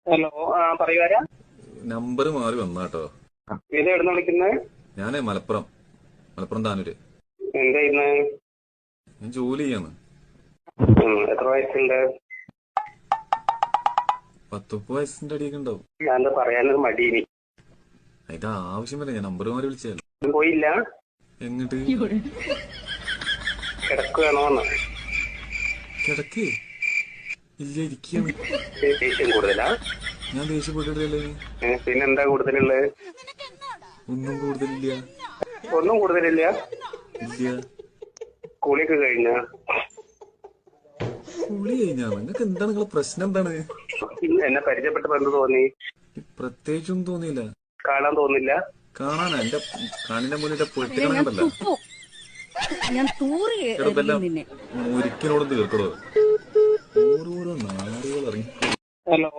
Hello, പറയുവാരാ? Number മാറി വന്നാട്ടോ. ഇത് എവിടെ നിന്ന് വിളിക്കുന്നത്? ഞാനേ മലപ്പുറം താനൂര്. എന്താ ചെയ്യുന്നത്? ഞാൻ ജോലി ചെയ്യാന്ന്. എത്ര വയസ്സുണ്ട്? 10 വയസ്സിന്റെ അടിയൊക്കെ ഉണ്ടാവും. ഞാൻ എന്താ പറയാനൊരു മടിയിനി. ഇത് ആവശ്യം വരെ ഞാൻ നമ്പർ മാറി വിളിച്ചല്ലോ. പോയില്ല? എങ്ങോട്ട്? കിടക്കുകയാണോന്ന്? കിടക്കേ ഇല്ല, ഇരിക്കാണ്. ദേഷ്യം കൂടുതലാ? ഞാൻ ദേഷ്യപ്പെട്ടിട്ടില്ലേ. പിന്നെന്താ കൂടുതലുള്ളത്? ഒന്നും കൂടുതലില്ല. ഒന്നും കൂടുതലില്ല? ഇല്ല. കുളിയൊക്കെ കഴിഞ്ഞ? കുളി കഴിഞ്ഞാ? നിങ്ങൾക്ക് എന്താണ് നിങ്ങളെ പ്രശ്നം? എന്താണ് എന്നെ പരിചയപ്പെട്ടപ്പോ എന്ത് തോന്നി? പ്രത്യേകിച്ചൊന്നും തോന്നിയില്ല. കാണാൻ തോന്നില്ല? കാണാനാ? എന്റെ കണ്ണിന്റെ മുന്നിൽ പൊട്ടിക്കണണ്ടല്ലോ. ഒരിക്കലോടും തീർക്കടോ. ഓരോരോ നാടുകൾ ഇറങ്ങി. ഹലോ.